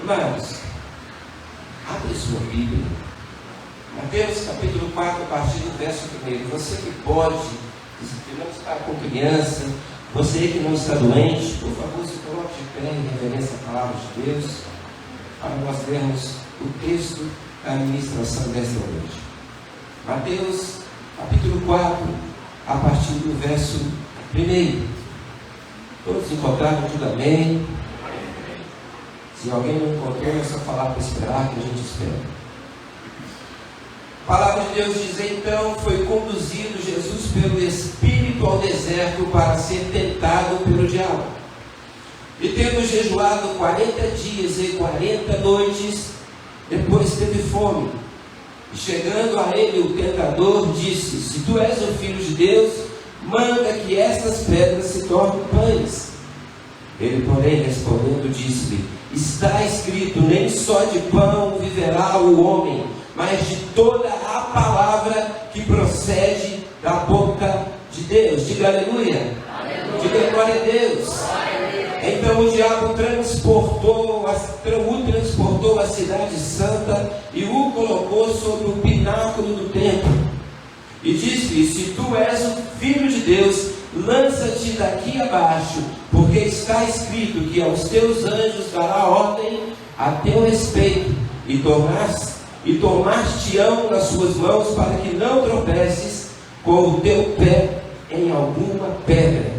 Amados, abre sua Bíblia. Mateus capítulo 4, a partir do verso 1. Você que pode, que não está com criança, você que não está doente, por favor, se coloque de pé em reverência à palavra de Deus, para nós lermos o texto da ministração desta noite. Mateus capítulo 4, a partir do verso 1. Todos encontraram? Diga amém. Se alguém não encontrou, é só falar para esperar, que a gente espera. A palavra de Deus diz: então foi conduzido Jesus pelo Espírito ao deserto para ser tentado pelo diabo. E tendo jejuado 40 dias e 40 noites, depois teve fome. E chegando a ele o tentador disse: se tu és o Filho de Deus, manda que estas pedras se tornem pães. Ele, porém, respondendo, disse-lhe: está escrito, nem só de pão viverá o homem, mas de toda a palavra que procede da boca de Deus. Diga aleluia. Aleluia. Diga glória a Deus. Glória a Deus. Então o diabo transportou a cidade santa e o colocou sobre o pináculo do templo. E disse-lhe: se tu és o Filho de Deus, lança-te daqui abaixo, porque está escrito que aos teus anjos dará ordem a teu respeito, e tomar-te-ão nas suas mãos, para que não tropeces com o teu pé em alguma pedra.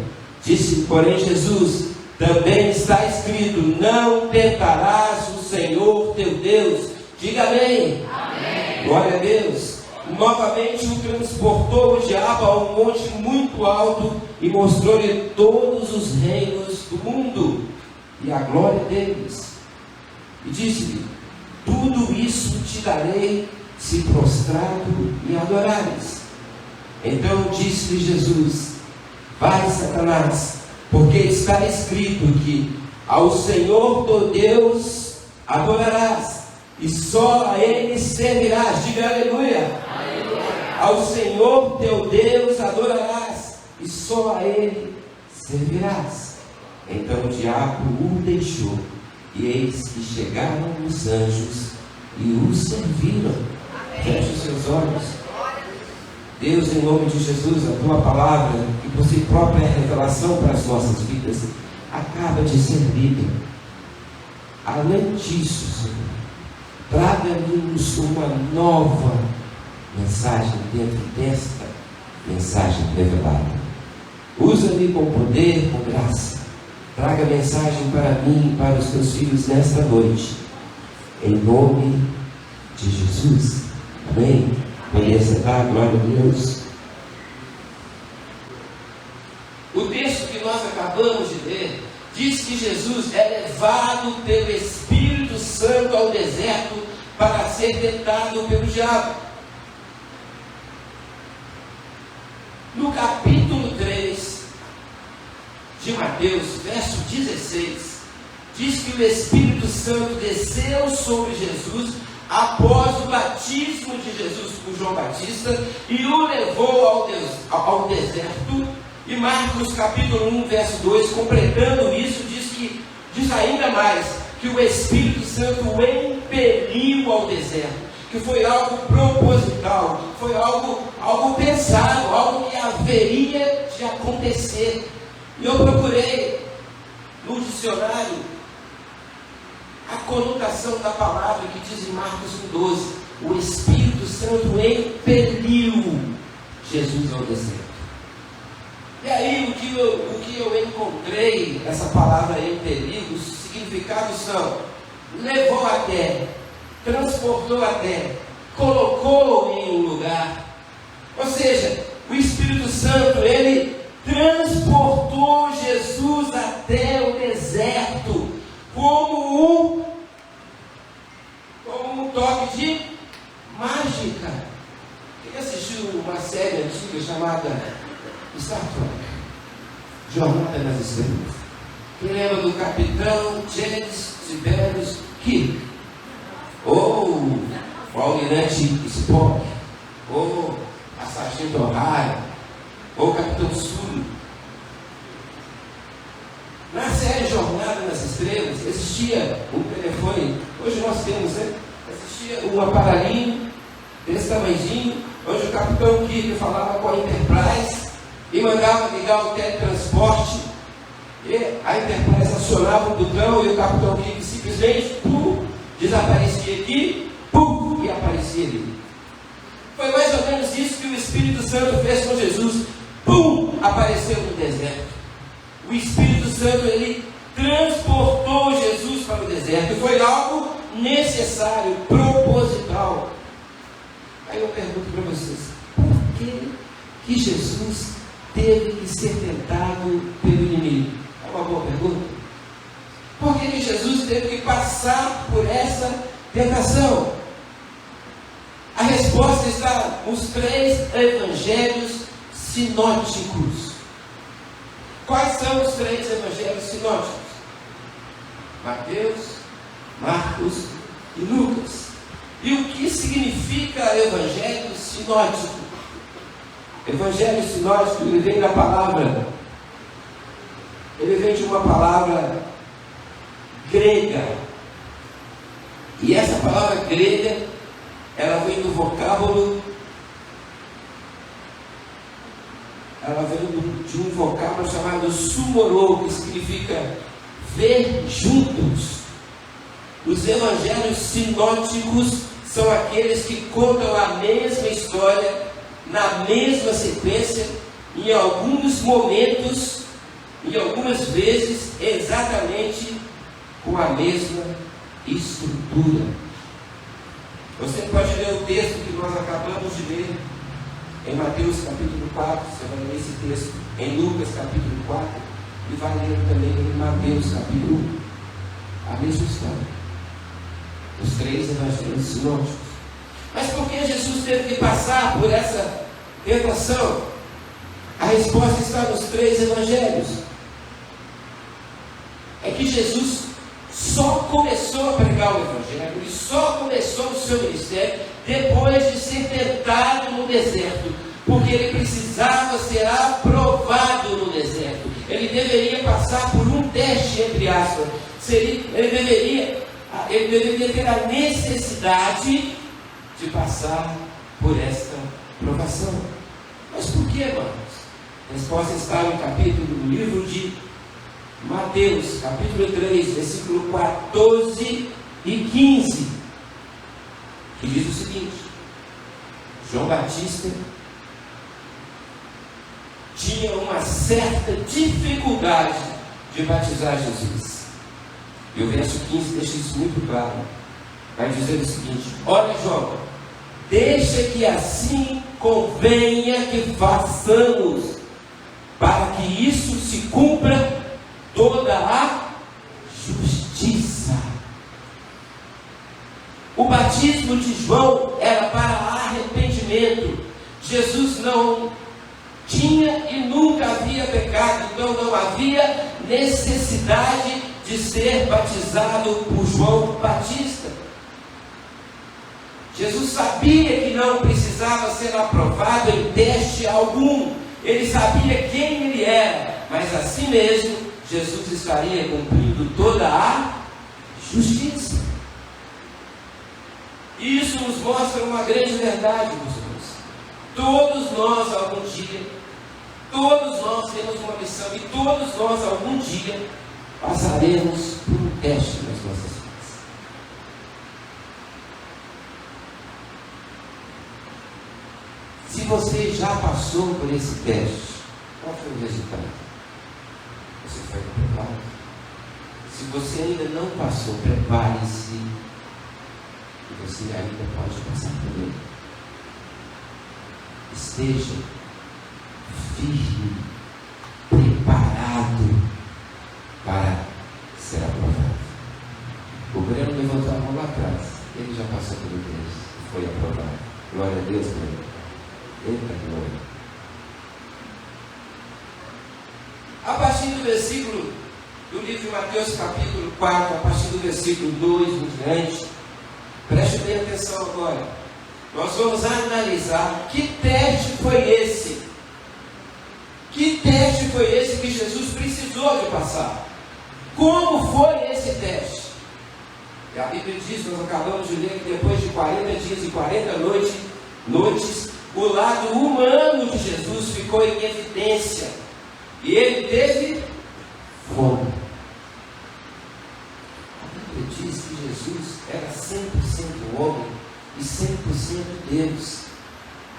Disse, porém, Jesus: também está escrito, não tentarás o Senhor teu Deus. Diga amém. Amém. Glória a Deus. Novamente o transportou o diabo a um monte muito alto e mostrou-lhe todos os reinos do mundo e a glória deles. E disse-lhe: tudo isso te darei, se prostrado me adorares. Então disse-lhe Jesus: vai, Satanás, porque está escrito que ao Senhor teu Deus adorarás, e só a Ele servirás. Diga aleluia. Ao Senhor teu Deus adorarás, e só a Ele servirás. Então o diabo o deixou, e eis que chegaram os anjos e o serviram. Feche os seus olhos. Deus, em nome de Jesus, a tua palavra, que por si própria é revelação para as nossas vidas, acaba de ser lida. Além disso, Senhor, traga-nos uma nova mensagem dentro desta mensagem revelada. Usa-me com poder, com graça. Traga mensagem para mim e para os teus filhos nesta noite, em nome de Jesus. Amém. Poder sentar, glória a Deus. O texto que nós acabamos de ler diz que Jesus é levado pelo Espírito Santo ao deserto para ser tentado pelo diabo. No capítulo 3 de Mateus, verso 16, diz que o Espírito Santo desceu sobre Jesus após o batismo de Jesus por João Batista e o levou ao deserto. E Marcos capítulo 1, verso 2, completando isso, diz ainda mais, que o Espírito Santo o impeliu ao deserto, que foi algo proposital, foi algo pensado, algo que haveria de acontecer. E eu procurei no dicionário a conotação da palavra que diz em Marcos 1,12: o Espírito Santo impeliu Jesus ao deserto. E aí o que eu encontrei, essa palavra impeliu, os significados são: levou até, transportou até, colocou em um lugar. Ou seja, o Espírito Santo, ele transportou Jesus até o deserto, como um toque de mágica. Quem assistiu uma série antiga chamada Star Trek, Jornada nas Estrelas? Quem lembra do capitão James Tiberius Kirk? Ou o almirante Spock? Ou a sargento O'Hara? Ou o capitão Sulu? Na série Jornada nas Estrelas existia um telefone telefone, hoje nós temos, né? Existia um aparelhinho desse tamanhozinho, onde o capitão Kiko falava com a Enterprise e mandava ligar o teletransporte, e a Enterprise acionava o botão e o capitão Kiko simplesmente desaparecia aqui, e aparecia ali. Foi mais ou menos isso que o Espírito Santo fez com Jesus. Apareceu no deserto. O Espírito Santo, ele transportou Jesus para o deserto. Foi algo necessário, proposital. Aí eu pergunto para vocês, por que Jesus teve que ser tentado pelo inimigo? É uma boa pergunta. Por que Jesus teve que passar por essa tentação? A resposta está nos 3 evangelhos sinóticos. Quais são os 3 evangelhos sinóticos? Mateus, Marcos e Lucas. E o que significa evangelho sinótico? Evangelho sinótico, ele vem da palavra, ele vem de uma palavra grega. E essa palavra grega, ela vem do vocábulo, de um vocábulo chamado sumorô, que significa ver juntos. Os evangelhos sinóticos são aqueles que contam a mesma história, na mesma sequência, em alguns momentos, e algumas vezes, exatamente com a mesma estrutura. Você pode ler o texto que nós acabamos de ler em Mateus capítulo 4, você vai ler esse texto em Lucas capítulo 4 e vai ler também em Mateus capítulo 1, a mesma história. Os 3 evangelhos sinóticos. Mas por que Jesus teve que passar por essa tentação? A resposta está nos 3 evangelhos. É que Jesus só começou a pregar o evangelho, e só começou o seu ministério depois de ser tentado no deserto, porque ele precisava ser aprovado no deserto. Ele deveria passar por um teste, entre aspas. Ele deveria ter a necessidade de passar por esta provação. Mas por que, irmãos? A resposta está no capítulo do livro de Mateus, capítulo 3, versículo 14 e 15, que diz o seguinte: João Batista tinha uma certa dificuldade de batizar Jesus. E o verso 15 deixa isso muito claro. Vai dizer o seguinte: olha, João, deixa que assim convenha que façamos, para que isso se cumpra toda a justiça. O batismo de João era para arrependimento. Jesus não tinha e nunca havia pecado, então não havia necessidade de ser batizado por João Batista. Jesus sabia que não precisava ser aprovado em teste algum. Ele sabia quem ele era, mas assim mesmo Jesus estaria cumprindo toda a justiça. E isso nos mostra uma grande verdade, meus irmãos. Todos nós algum dia, todos nós temos uma missão, e todos nós algum dia passaremos por um teste nas nossas vidas. Se você já passou por esse teste, qual foi o resultado? Você foi aprovado. Se você ainda não passou, prepare-se, e você ainda pode passar por ele. Esteja firme, preparado para ser aprovado. O Breno levantou a mão lá atrás. Ele já passou por Deus e foi aprovado. Glória a Deus, Breno. Eita glória. A partir do versículo do livro de Mateus capítulo 4, a partir do versículo 2 em diante, preste bem atenção agora. Nós vamos analisar que teste foi esse. Que teste foi esse que Jesus precisou de passar? Como foi esse teste? E a Bíblia diz, nós acabamos de ler, que depois de 40 dias e 40 noites, o lado humano de Jesus ficou em evidência. E ele teve fome. A Bíblia diz que Jesus era 100% homem e 100% Deus.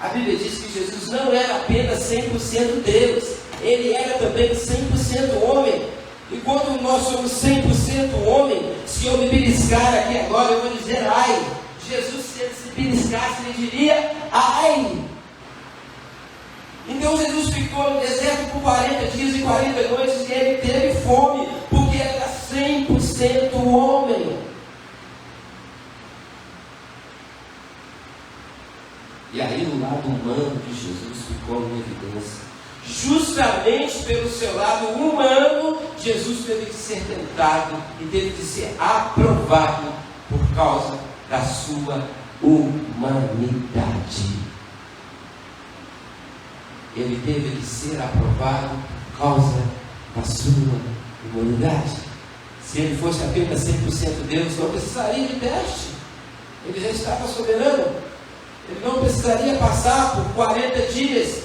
A Bíblia diz que Jesus não era apenas 100% Deus, ele era também 100% homem. E quando nós somos 100% homem, se eu me beliscar aqui agora, eu vou dizer ai. Jesus, se ele se beliscasse, ele diria ai. Então Jesus ficou no deserto por 40 dias e 40 noites e ele teve fome, porque era 100% homem. E aí o lado humano de Jesus ficou em evidência. Justamente pelo seu lado humano, Jesus teve que ser tentado e teve que ser aprovado por causa da sua humanidade. Ele teve que ser aprovado por causa da sua humanidade. Se ele fosse apenas 100% Deus, não precisaria de teste. Ele já estava soberano. Ele não precisaria passar por 40 dias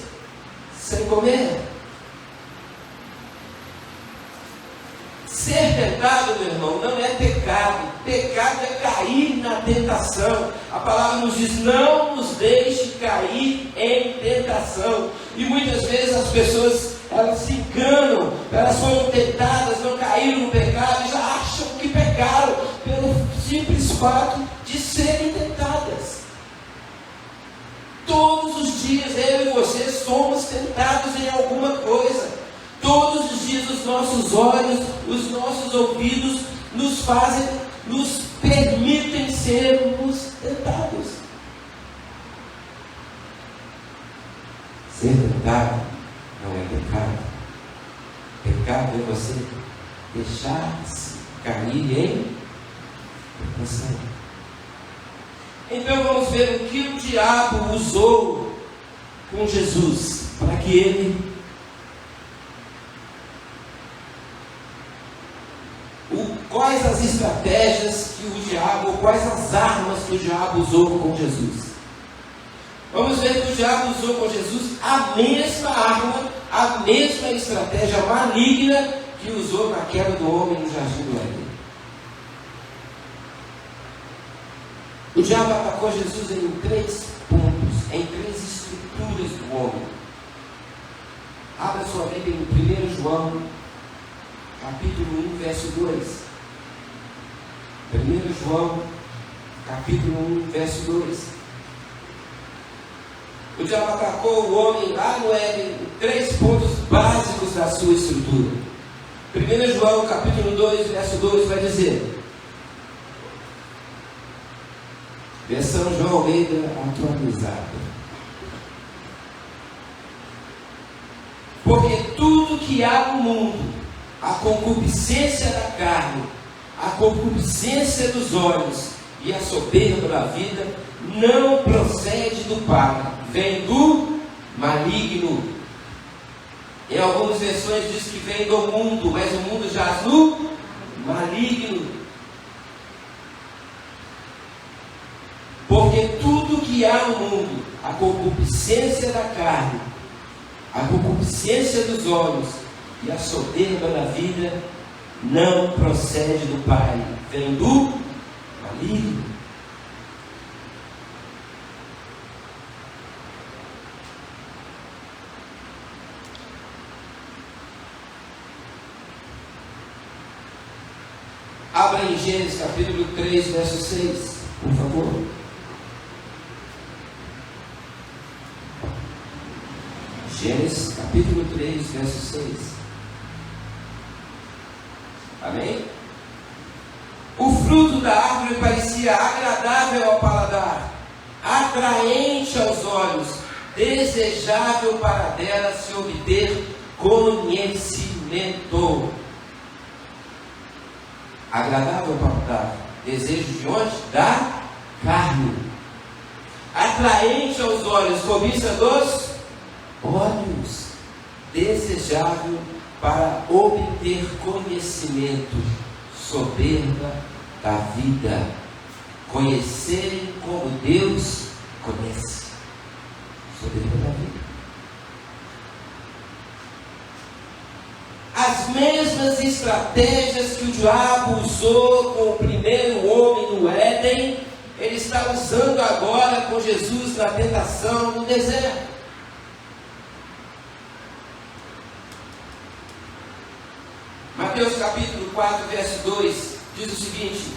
sem comer. Ser tentado, meu irmão, não é pecado. Pecado é cair na tentação. A palavra nos diz, não nos deixe cair em tentação. E muitas vezes as pessoas, elas se enganam, elas foram tentadas, não caíram no pecado e já acham que pecaram pelo simples fato de serem tentadas. Todos os dias eu e você somos tentados em alguma coisa. Todos os dias os nossos olhos, os nossos ouvidos nos permitem sermos tentados. Ser tentado não é pecado. Pecado é você deixar-se cair em tentação. Então vamos ver o que o diabo usou com Jesus para que ele quais as estratégias que o diabo, quais as armas que o diabo usou com Jesus. Vamos ver que o diabo usou com Jesus a mesma arma, a mesma estratégia maligna que usou na queda do homem no jardim do Éden. O diabo atacou Jesus em 3 pontos, em 3 estruturas do homem. Abra sua Bíblia em 1 João, capítulo 1, verso 2. 1 João, capítulo 1, verso 2. O diabo atacou o homem lá no Éden, em 3 pontos básicos da sua estrutura. 1 João, capítulo 2, verso 2 vai dizer, versão João Almeida atualizada. Porque tudo que há no mundo, a concupiscência da carne, a concupiscência dos olhos e a soberba da vida, não procede do Pai, vem do maligno. Em algumas versões diz que vem do mundo, mas o mundo jaz no maligno. Porque tudo que há no mundo, a concupiscência da carne, a concupiscência dos olhos e a soberba da vida, não procede do Pai, vem do maligno. Abra em Gênesis capítulo 3, verso 6, por favor. Gênesis capítulo 3, verso 6. Amém? O fruto da árvore parecia agradável ao paladar, atraente aos olhos, desejável para dela se obter conhecimento. Agradável ao paladar, desejo de onde? Da carne. Atraente aos olhos, cobiça dos olhos, desejável para obter conhecimento, soberba da vida, conhecerem como Deus conhece. Soberano da vida. As mesmas estratégias que o diabo usou com o primeiro homem no Éden, ele está usando agora com Jesus na tentação no deserto. Mateus capítulo 4, verso 2, diz o seguinte: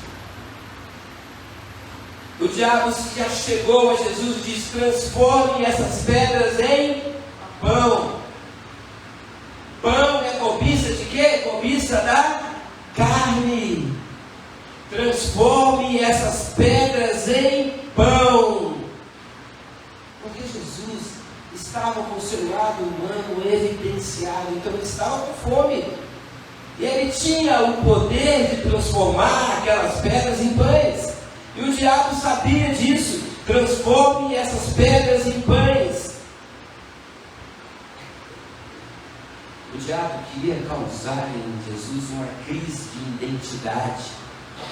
o diabo já chegou a Jesus e diz: transforme essas pedras em pão. Pão é cobiça de quê? Cobiça da carne. Transforme essas pedras em pão. Porque Jesus estava com o seu lado humano evidenciado, então ele estava com fome. E ele tinha o poder de transformar aquelas pedras em pães. E o diabo sabia disso. Transforme essas pedras em pães. O diabo queria causar em Jesus uma crise de identidade.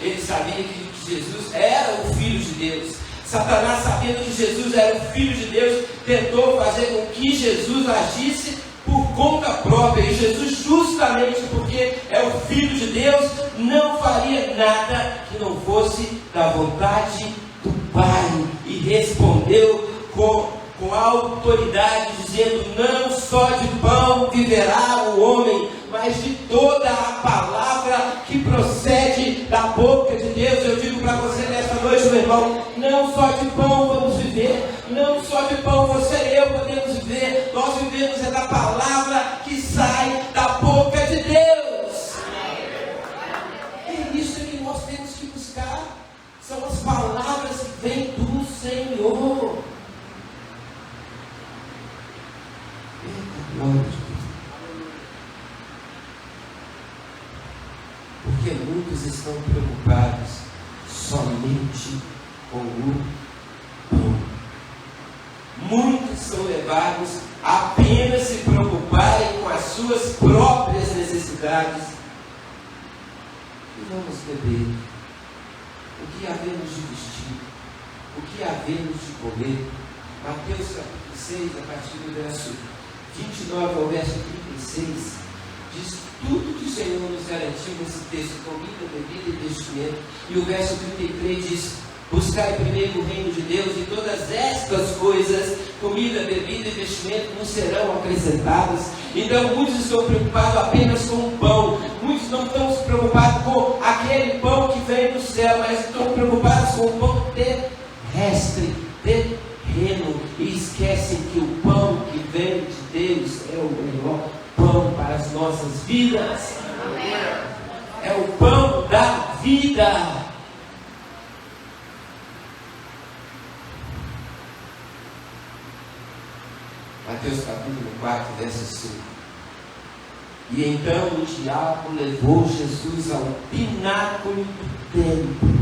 Ele sabia que Jesus era o Filho de Deus. Satanás, sabendo que Jesus era o Filho de Deus, tentou fazer com que Jesus agisse por conta própria. E Jesus, justamente porque é o Filho de Deus, não faria nada que não fosse da vontade do Pai. E respondeu com a autoridade, dizendo: não só de pão viverá o homem, mas de toda a palavra que procede da boca de Deus. Eu digo para você nesta noite, meu irmão, não só de pão vamos viver, não só de pão você e eu podemos viver, nós vivemos é da palavra que sai da boca de Deus. É isso que nós temos que buscar, são as palavras que vêm do Senhor. Porque muitos estão preocupados somente com o pão. Muitos são levados a apenas se preocuparem com as suas próprias necessidades. E vamos beber. O que havemos de vestir? O que havemos de comer? Mateus capítulo 6, a partir do verso 29 ao verso 36, diz tudo que o Senhor nos garantiu nesse texto: comida, bebida e vestimento. E o verso 33 diz: buscai primeiro o reino de Deus, e todas estas coisas, comida, bebida e vestimento, nos serão acrescentadas. Então muitos estão preocupados apenas com o pão, muitos não estão preocupados com aquele pão que vem do céu, mas estão preocupados com o pão terrestre, terreno, e esquecem que o pão que vem de Deus é o melhor pão para as nossas vidas. É o pão da vida. Mateus capítulo 4, verso 5. E então o diabo levou Jesus ao pináculo do templo.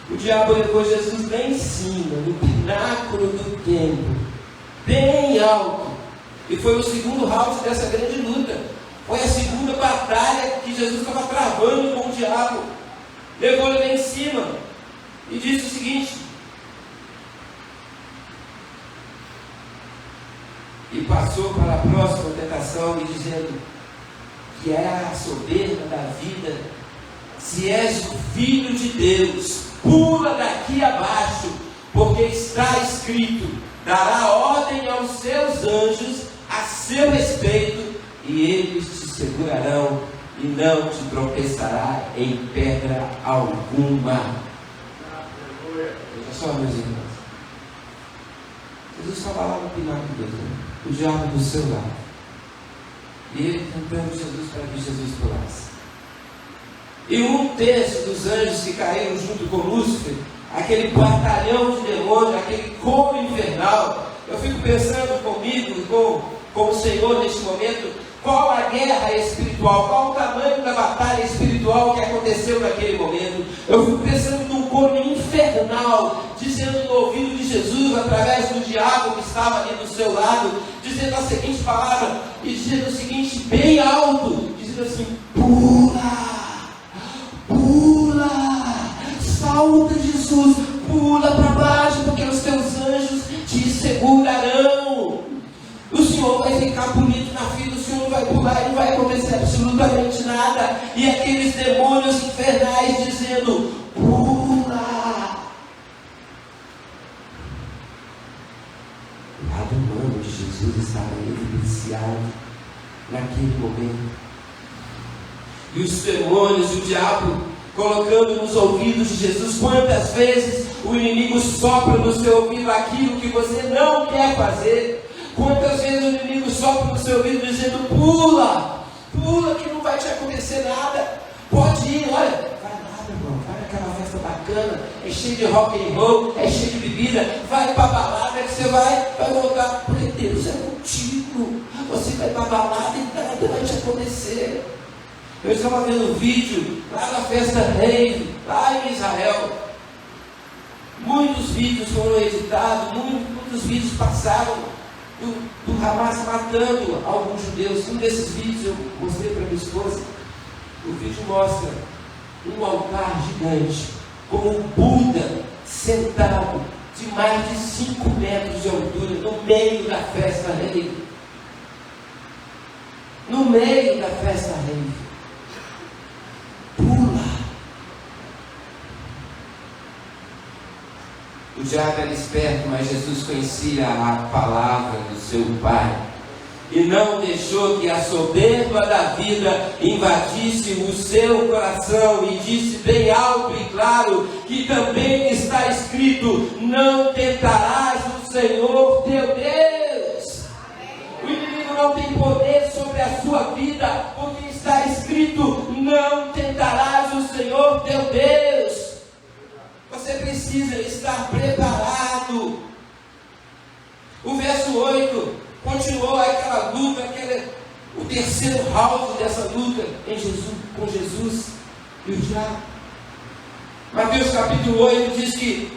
O diabo levou Jesus lá em cima, no pináculo do templo, bem alto. E foi o segundo round dessa grande luta. Foi a segunda batalha que Jesus estava travando com o diabo. Levou ele lá em cima e disse o seguinte: e passou para a próxima tentação, e dizendo que é a soberba da vida: se és o Filho de Deus, pula daqui abaixo, porque está escrito: dará ordem aos seus anjos a seu respeito, e eles te segurarão, e não te tropeçará em pedra alguma. Veja só, meus irmãos, Jesus estava lá no pináculo do templo, o diabo do seu lado, e ele tentando Jesus para que Jesus pulasse. E um terço dos anjos que caíram junto com Lúcifer, aquele batalhão de demônios, aquele coro infernal. Eu fico pensando comigo, com o Senhor neste momento, qual a guerra espiritual, qual o tamanho da batalha espiritual que aconteceu naquele momento. Eu fico pensando num coro infernal, dizendo no ouvido de Jesus, através do diabo que estava ali do seu lado, dizendo a seguinte palavra, e dizendo o seguinte, bem alto, dizendo assim: pula, pula. salta, Jesus, pula para baixo, porque os teus anjos te segurarão. O Senhor vai ficar bonito na fila, o Senhor vai pular e não vai acontecer absolutamente nada. E aqueles demônios infernais dizendo: pula. O lado humano de Jesus estava evidenciado naquele momento. E os demônios, o diabo, colocando nos ouvidos de Jesus, quantas vezes o inimigo sopra no seu ouvido aquilo que você não quer fazer. Quantas vezes o inimigo sopra no seu ouvido dizendo: pula, pula que não vai te acontecer nada. Pode ir, olha, vai lá, meu irmão, vai naquela festa bacana, é cheio de rock and roll, é cheio de bebida, vai para a balada que você vai voltar, porque Deus é contigo. Você vai para a balada e nada vai te acontecer. Eu estava vendo um vídeo lá na festa rave, lá em Israel. Muitos vídeos foram editados, muitos vídeos passaram do Hamas matando alguns judeus. Um desses vídeos eu mostrei para minha esposa. O vídeo mostra um altar gigante com um Buda sentado de mais de 5 metros de altura no meio da festa rave. No meio da festa rave. Pula. O diabo era esperto, mas Jesus conhecia a palavra do seu Pai e não deixou que a soberba da vida invadisse o seu coração, e disse bem alto e claro que também está escrito: não tentarás o Senhor teu Deus. O inimigo não tem poder sobre a sua vida, porque está escrito: não tentarás o Senhor teu Deus. Você precisa estar preparado. O verso 8 continuou aquela luta, o terceiro round dessa luta com Jesus e o diabo. Mateus capítulo 8 diz que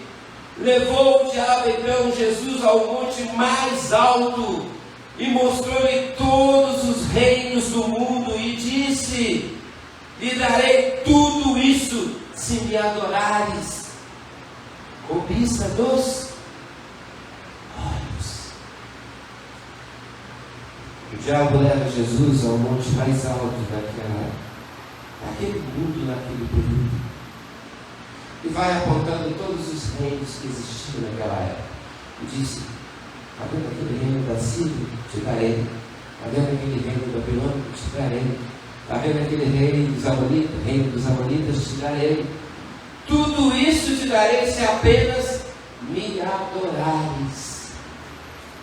levou o diabo então Jesus ao monte mais alto e mostrou-lhe todos os reinos do mundo e disse: lhe darei tudo isso se me adorares. Cobiça dos olhos. O diabo leva Jesus ao monte mais alto daquele mundo, naquele período, e vai apontando todos os reinos que existiam naquela época. E disse: está vendo aquele reino da Síria? Te darei. Está vendo aquele reino da Babilônia? Te darei. Está vendo aquele reino dos Amonitas? Te darei. Tudo isso te darei se apenas me adorares.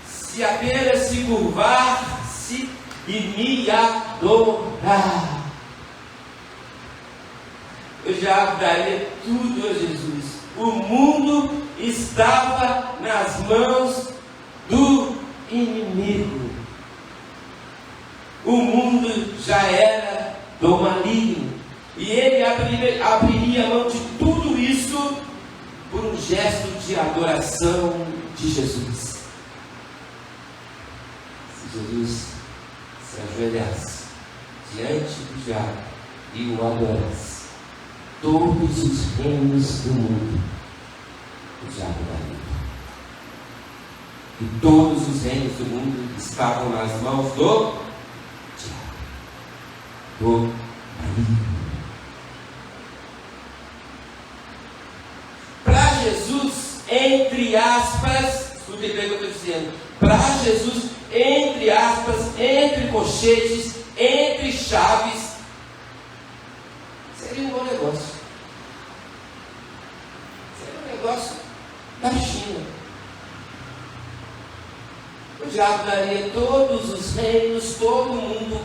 Se apenas se curvar-se e me adorar. Eu já daria tudo a Jesus. O mundo estava nas mãos do inimigo. O mundo já era do maligno. E ele abriria mão de tudo isso por um gesto de adoração de Jesus. Se Jesus se ajoelhasse diante do diabo e o adorasse, todos os reinos do mundo o diabo daria. E todos os reinos do mundo estavam nas mãos do diabo, do maligno. Para Jesus, entre aspas, escute bem o que eu estou dizendo, para Jesus, entre aspas, entre colchetes, entre chaves, seria um bom negócio. Seria um negócio da China. O diabo daria todos os reinos, todo o mundo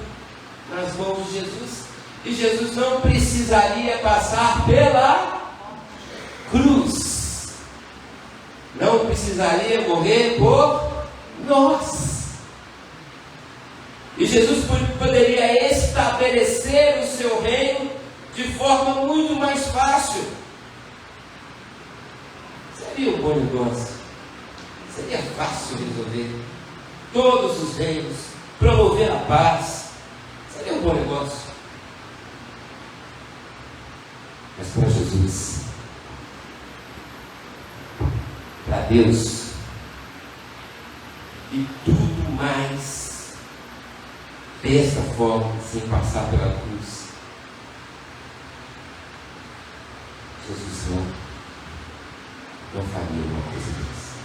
nas mãos de Jesus, e Jesus não precisaria passar pela cruz, não precisaria morrer por nós, e Jesus poderia estabelecer o seu reino de forma muito mais fácil. Seria um bom negócio, seria fácil resolver todos os reinos, promover a paz, seria um bom negócio. Mas para Jesus Deus e tudo mais dessa forma, sem passar pela cruz, Jesus não faria uma coisa dessa.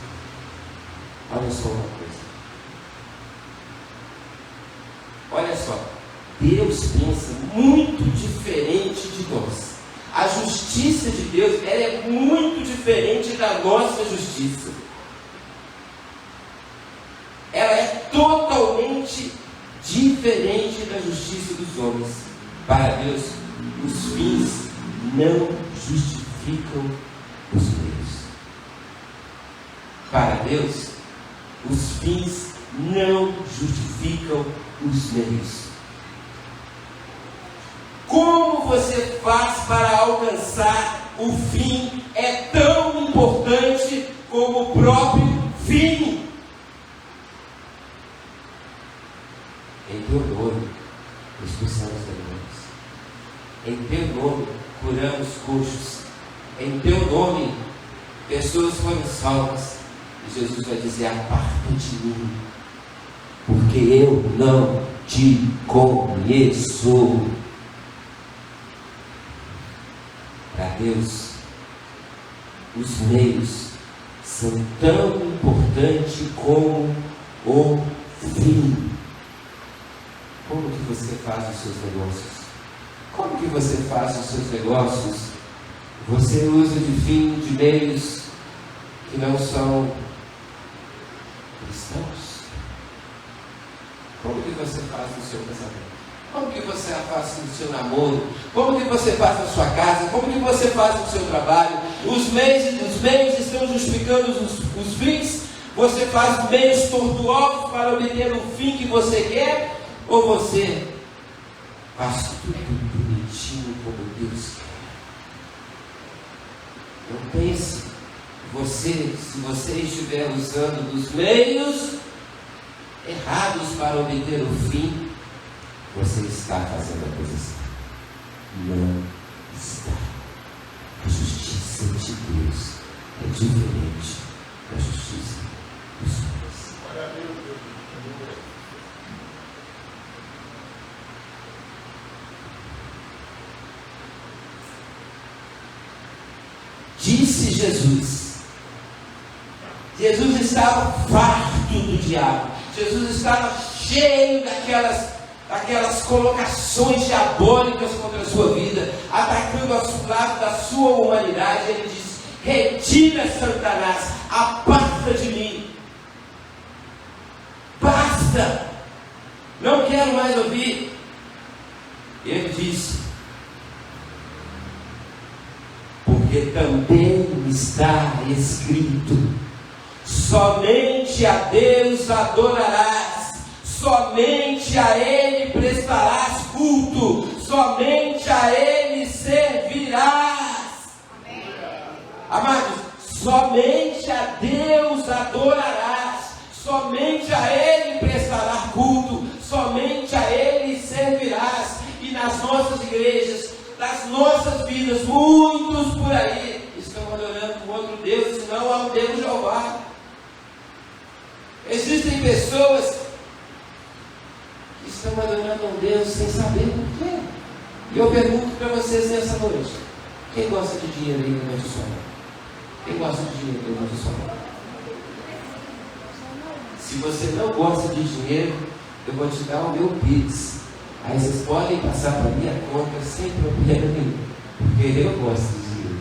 Olha só uma coisa. Olha só, Deus pensa muito diferente de nós. A justiça de Deus, ela é muito diferente da nossa justiça. Ela é totalmente diferente da justiça dos homens. Para Deus, os fins não justificam os meios. Para Deus, os fins não justificam os meios. Como você faz para alcançar o fim é tão importante como o próprio fim. Em teu nome expulsamos demônios. Em teu nome curamos coxos. Em teu nome pessoas foram salvas. E Jesus vai dizer: aparta de mim, porque eu não te conheço. Para Deus, os meios são tão importantes como o fim. Como que você faz os seus negócios? Como que você faz os seus negócios? Você usa de fim de meios que não são cristãos? Como que você faz no seu casamento? Como que você faz no seu namoro? Como que você faz na sua casa? Como que você faz no seu trabalho? Os meios estão justificando os fins? Você faz meios tortuosos para obter o fim que você quer? Ou você faz tudo bonitinho como Deus quer? Não pense, se você estiver usando os meios errados para obter o fim, você está fazendo a coisa certa. Não está. A justiça de Deus é diferente da justiça dos homens. Disse Jesus. Jesus estava farto do diabo. Jesus estava cheio daquelas colocações diabólicas contra a sua vida, atacando o lado da sua humanidade. Ele diz: retira, Satanás, aparta de mim. Basta, não quero mais ouvir. Ele disse: porque também está escrito: somente a Deus adorarás, somente a Ele prestarás culto, somente a Ele servirás. Amém. Amados, somente a Deus adorarás, somente a Ele prestarás culto, somente a Ele servirás. E nas nossas igrejas, nas nossas vidas, muitos por aí estão adorando um outro Deus, senão há um Deus Jeová. Existem pessoas que estão adorando a um Deus sem saber por quê. E eu pergunto para vocês nessa noite: quem gosta de dinheiro aí levante sua mão? Quem gosta de dinheiro levante sua mão? Se você não gosta de dinheiro, eu vou te dar o meu Pix. Aí vocês podem passar para a minha conta sem problema nenhum, porque eu gosto de dinheiro.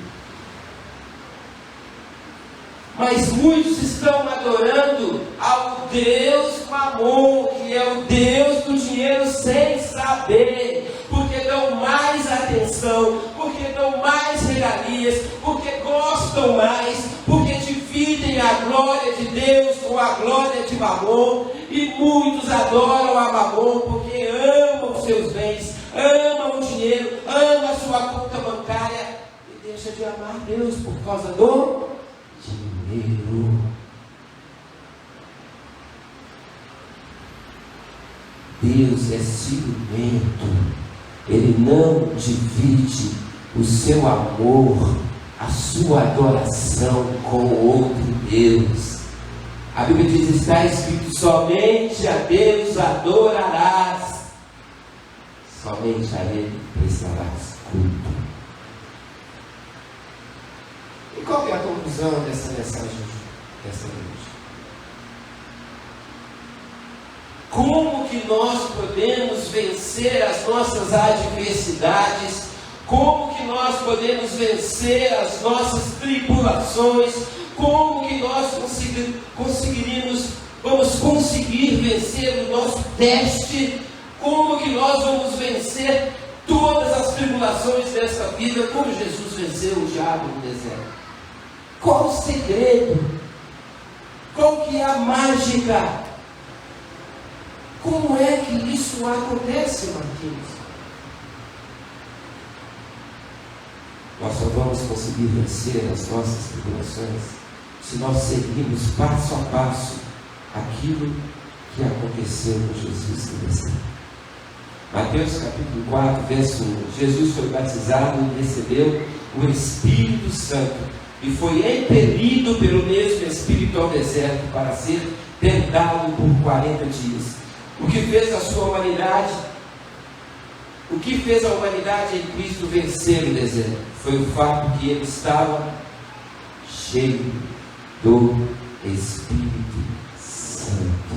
Mas muitos estão adorando ao Deus Mamon, que é o Deus do dinheiro, sem saber, porque dão mais atenção, porque dão mais regalias, porque gostam mais, porque dividem a glória de Deus com a glória de Mamon. E muitos adoram a Mamon porque amam os seus bens, amam o dinheiro, amam a sua conta bancária e deixa de amar Deus por causa do dinheiro. Deus é ciumento. Ele não divide o seu amor a sua adoração com outro Deus. A Bíblia diz: está escrito, somente a Deus adorarás, somente a Ele prestarás culto. E qual é a conclusão dessa mensagem dessa noite? Como que nós podemos vencer as nossas adversidades? Como que nós podemos vencer as nossas tribulações? Como que nós vamos conseguir vencer o nosso teste? Como que nós vamos vencer todas as tribulações dessa vida, como Jesus venceu o diabo no deserto? Qual o segredo? Qual que é a mágica? Como é que isso acontece, Marquinhos? Nós só vamos conseguir vencer as nossas tribulações se nós seguirmos passo a passo aquilo que aconteceu com Jesus no deserto. Mateus capítulo 4, verso 1. Jesus foi batizado e recebeu o Espírito Santo e foi impelido pelo mesmo Espírito ao deserto para ser tentado por 40 dias. O que fez a humanidade em Cristo vencer o deserto foi o fato que ele estava cheio do Espírito Santo.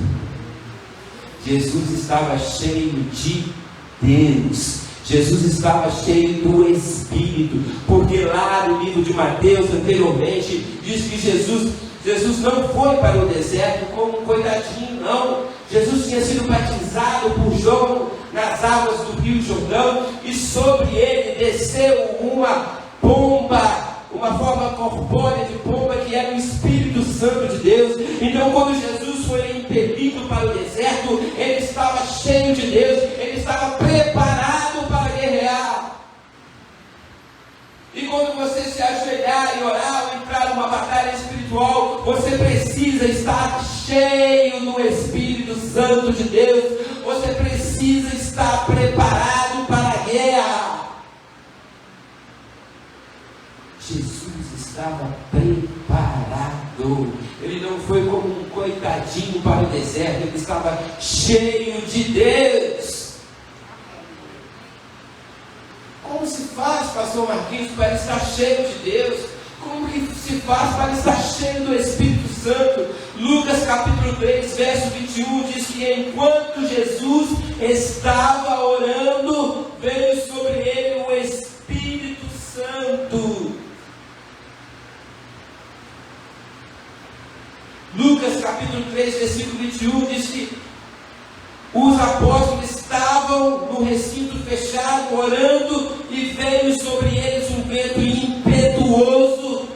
Jesus estava cheio de Deus. Jesus estava cheio do Espírito, porque lá no livro de Mateus anteriormente diz que Jesus não foi para o deserto como um coitadinho, não. Jesus tinha sido batizado por João nas águas do Rio Jordão, e sobre ele desceu uma pomba, uma forma corpórea de pomba, que era o Espírito Santo de Deus. Então, quando Jesus foi impelido para o deserto, ele estava cheio de Deus, ele estava preparado para guerrear. E quando você se ajoelhar e orar ou entrar numa batalha espiritual, você precisa estar cheio do Espírito Santo de Deus. Você precisa estar preparado para a guerra. Jesus estava preparado. Ele não foi como um coitadinho para o deserto, ele estava cheio de Deus. Como se faz, pastor Marquinhos, para estar cheio de Deus? Como que se faz para estar cheio do Espírito Santo? Lucas capítulo 3, verso 21 diz que enquanto Jesus estava orando, veio sobre ele o Espírito Santo. Lucas capítulo 3, versículo 21 diz que os apóstolos estavam no recinto fechado orando, e veio sobre eles um vento impetuoso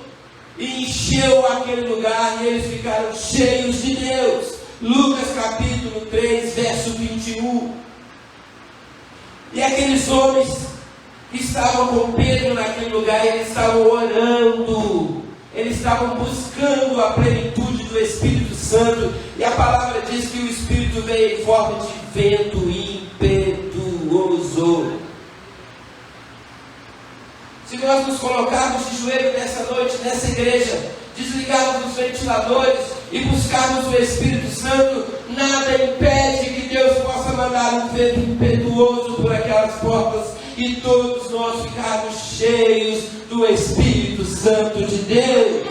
e encheu aquele lugar, e eles ficaram cheios de Deus. Lucas capítulo 3, verso 21. E aqueles homens que estavam com Pedro naquele lugar, eles estavam orando, eles estavam buscando a plenitude do Espírito Santo, e a palavra diz que o Espírito veio em forma de vento impetuoso. Se nós nos colocarmos de joelho nessa noite, nessa igreja, desligarmos os ventiladores e buscarmos o Espírito Santo, nada impede que Deus possa mandar um vento impetuoso por aquelas portas e todos nós ficarmos cheios do Espírito Santo de Deus.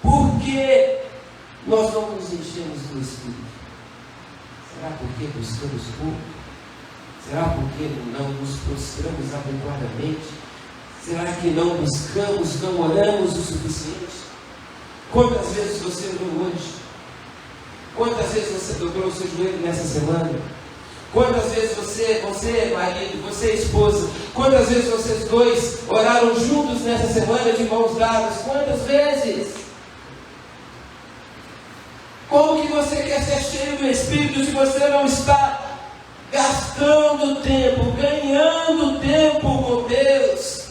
Por que nós não nos enchemos do Espírito? Será porque buscamos pouco? Será porque não nos prostramos adequadamente? Será que não buscamos, não oramos o suficiente? Quantas vezes você orou hoje? Quantas vezes você dobrou o seu joelho nessa semana? Quantas vezes você marido, você esposa, quantas vezes vocês dois oraram juntos nessa semana de mãos dadas? Quantas vezes? Como que você quer ser cheio do Espírito se você não está gastando tempo, ganhando tempo com Deus?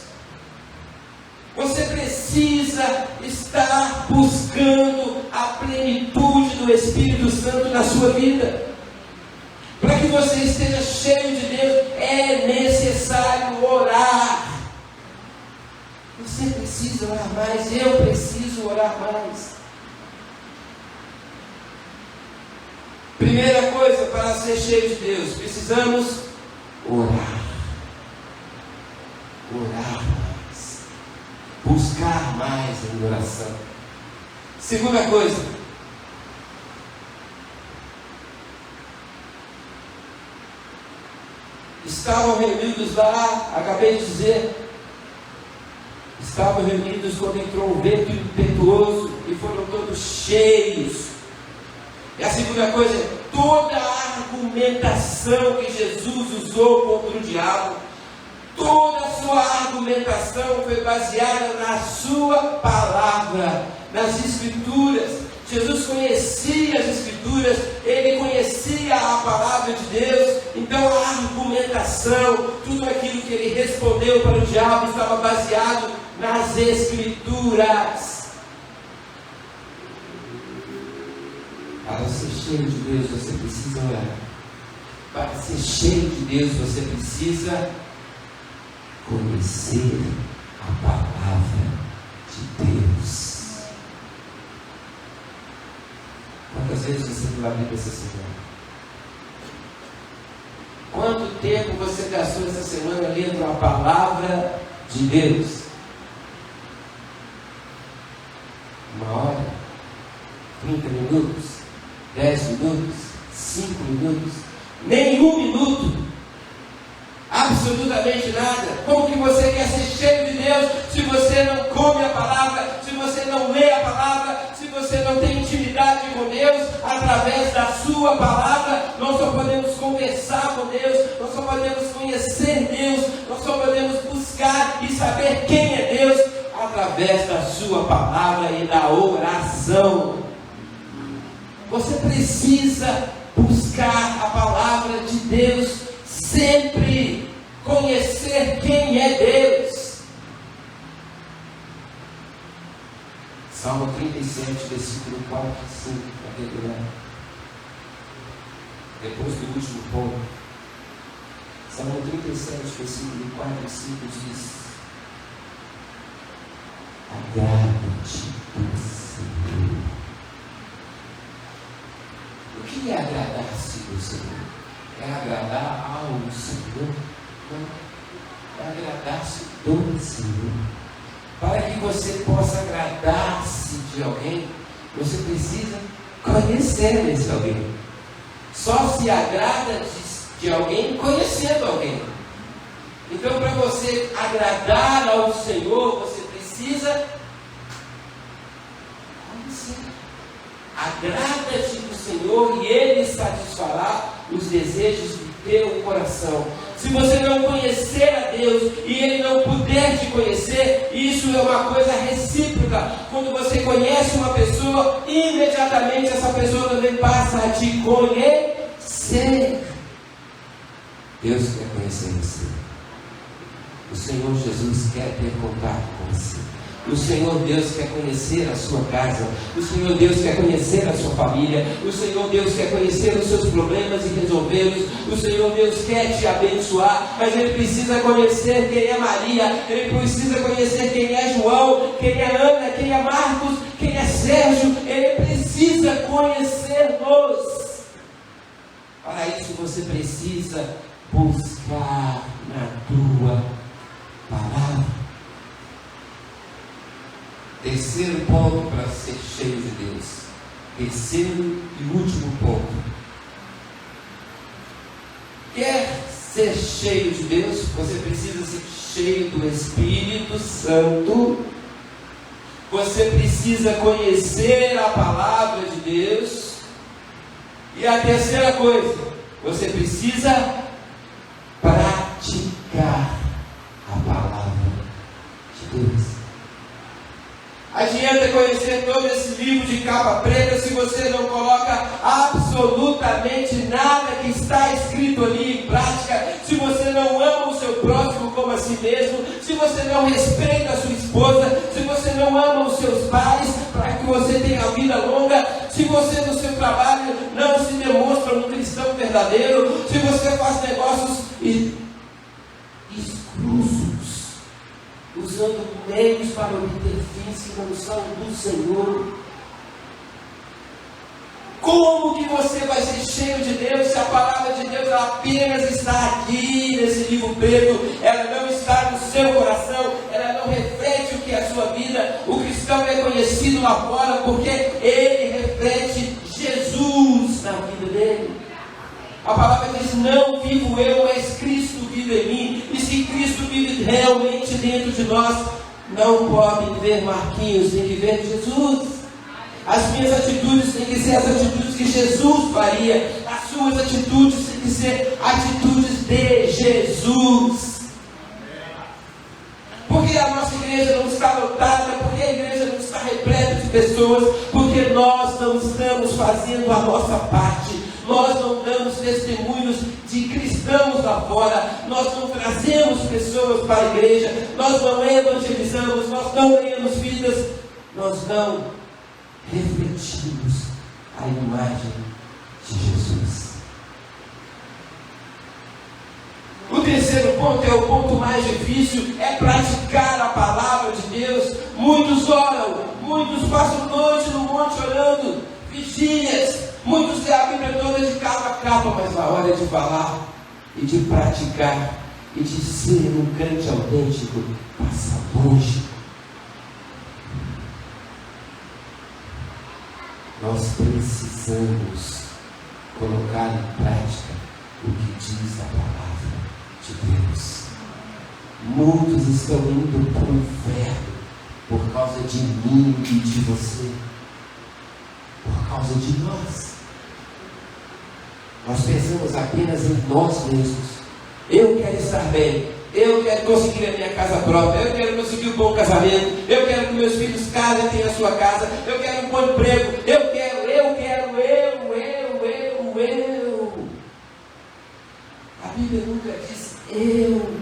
Você precisa estar buscando a plenitude do Espírito Santo na sua vida. Para que você esteja cheio de Deus, é necessário orar. Você precisa orar mais, eu preciso orar mais. Primeira coisa, para ser cheio de Deus, precisamos orar. Orar mais. Buscar mais em oração. Segunda coisa, estavam reunidos lá, acabei de dizer, estavam reunidos quando entrou um vento impetuoso e foram todos cheios. E a segunda coisa é toda a argumentação que Jesus usou contra o diabo, toda a sua argumentação foi baseada na sua palavra, nas Escrituras. Jesus conhecia as Escrituras, ele conhecia a palavra de Deus, então a argumentação, tudo aquilo que ele respondeu para o diabo estava baseado nas Escrituras. Para ser cheio de Deus, você precisa orar. Para ser cheio de Deus, você precisa conhecer a palavra de Deus. Quantas vezes você viu a Bíblia essa semana? Quanto tempo você gastou essa semana lendo a palavra de Deus? 1 hora? 30 minutos? 10 minutos? 5 minutos? Nenhum minuto? Absolutamente nada. Como que você quer ser cheio de Deus se você não come a palavra, se você não lê a palavra, se você não tem intimidade com Deus através da sua palavra? Nós só podemos conversar com Deus, nós só podemos conhecer Deus, nós só podemos buscar e saber quem é Deus através da sua palavra e da oração. Você precisa buscar a palavra de Deus sempre, conhecer quem é Deus. Salmo 37, versículo 4 e 5, para regular. Depois do último ponto. Salmo 37, versículo 4 e 5 diz: agrada-te do Senhor. O que é agradar-se do Senhor? É agradar ao Senhor? Não. É agradar-se do Senhor. Para que você possa agradar-se de alguém, você precisa conhecer esse alguém. Só se agrada de alguém conhecendo alguém. Então, para você agradar ao Senhor, você precisa conhecer. Agrada-te do Senhor e Ele satisfará os desejos do teu coração. Se você não conhecer a Deus e Ele não puder te conhecer, isso é uma coisa recíproca. Quando você conhece uma pessoa, imediatamente essa pessoa também passa a te conhecer. Deus quer conhecer você. O Senhor Jesus quer ter contato com você. O Senhor Deus quer conhecer a sua casa. O Senhor Deus quer conhecer a sua família. O Senhor Deus quer conhecer os seus problemas e resolvê-los. O Senhor Deus quer te abençoar, mas Ele precisa conhecer quem é Maria. Ele precisa conhecer quem é João, quem é Ana, quem é Marcos, quem é Sérgio. Ele precisa conhecer-nos. Para isso você precisa buscar na tua palavra. Terceiro ponto para ser cheio de Deus. Terceiro e último ponto. Quer ser cheio de Deus? Você precisa ser cheio do Espírito Santo. Você precisa conhecer a palavra de Deus. E a terceira coisa, você precisa praticar a palavra de Deus. Adianta conhecer todo esse livro de capa preta se você não coloca absolutamente nada que está escrito ali em prática, se você não ama o seu próximo como a si mesmo, se você não respeita a sua esposa, se você não ama os seus pais para que você tenha a vida longa, se você no seu trabalho não se demonstra um cristão verdadeiro, se você faz negócios escusos, usando meios para obter fins que não são do Senhor. Como que você vai ser cheio de Deus se a palavra de Deus apenas está aqui nesse livro preto? Ela não está no seu coração, ela não reflete o que é a sua vida. O cristão é conhecido lá fora porque ele reflete Jesus na vida dele. A palavra diz: não vivo eu, mas Cristo vive em mim. E se Cristo vive realmente dentro de nós, não podem ver Marquinhos, tem que ver Jesus. As minhas atitudes têm que ser as atitudes que Jesus faria. As suas atitudes têm que ser atitudes de Jesus. Porque a nossa igreja não está lotada, porque a igreja não está repleta de pessoas, porque nós não estamos fazendo a nossa parte. Nós não damos testemunhos de cristãos lá fora, nós não trazemos pessoas para a igreja, nós não evangelizamos, nós não ganhamos vidas, nós não refletimos a imagem de Jesus. O terceiro ponto é o ponto mais difícil, é praticar a palavra de Deus. Muitos oram, muitos passam noite no monte orando, vigílias, muitos lêem a Bíblia toda de capa a capa, mas na hora de falar e de praticar e de ser um crente autêntico, passa longe. Nós precisamos colocar em prática o que diz a palavra de Deus. Muitos estão indo para o inferno por causa de mim e de você, por causa de nós. Nós pensamos apenas em nós mesmos. Eu quero estar bem, eu quero conseguir a minha casa própria, eu quero conseguir um bom casamento, eu quero que meus filhos casem e tenham a sua casa, eu quero um bom emprego, eu quero. A Bíblia nunca diz eu,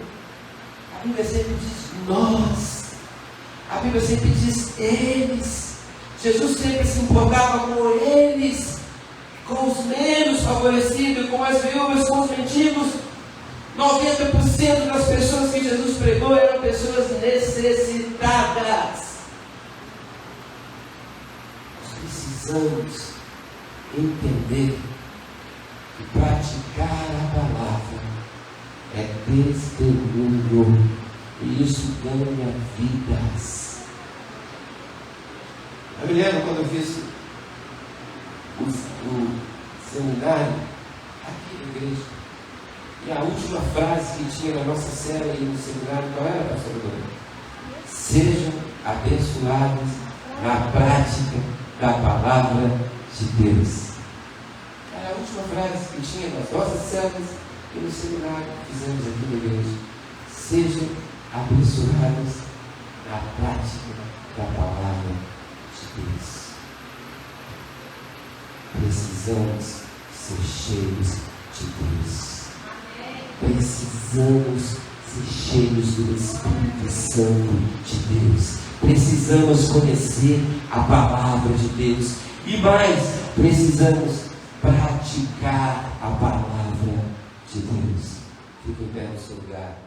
a Bíblia sempre diz nós, a Bíblia sempre diz eles. Jesus sempre se importava com eles, com os menos favorecidos, com as viúvas, com os mendigos. 90% das pessoas que Jesus pregou eram pessoas necessitadas. Nós precisamos entender que praticar a palavra é testemunho, e isso ganha vidas. Eu me lembro quando eu fiz o seminário aqui na igreja, e a última frase que tinha na nossa série no seminário, qual era, pastor Dona? Sejam abençoados na prática da palavra de Deus. Era a última frase que tinha nas nossas células e no seminário que fizemos aqui na igreja. Sejam abençoados na prática da palavra de Deus. Precisamos ser cheios de Deus. Precisamos ser cheios do Espírito Santo de Deus. Precisamos conhecer a palavra de Deus. E mais, precisamos praticar a palavra de Deus. Fique em pé no seu lugar.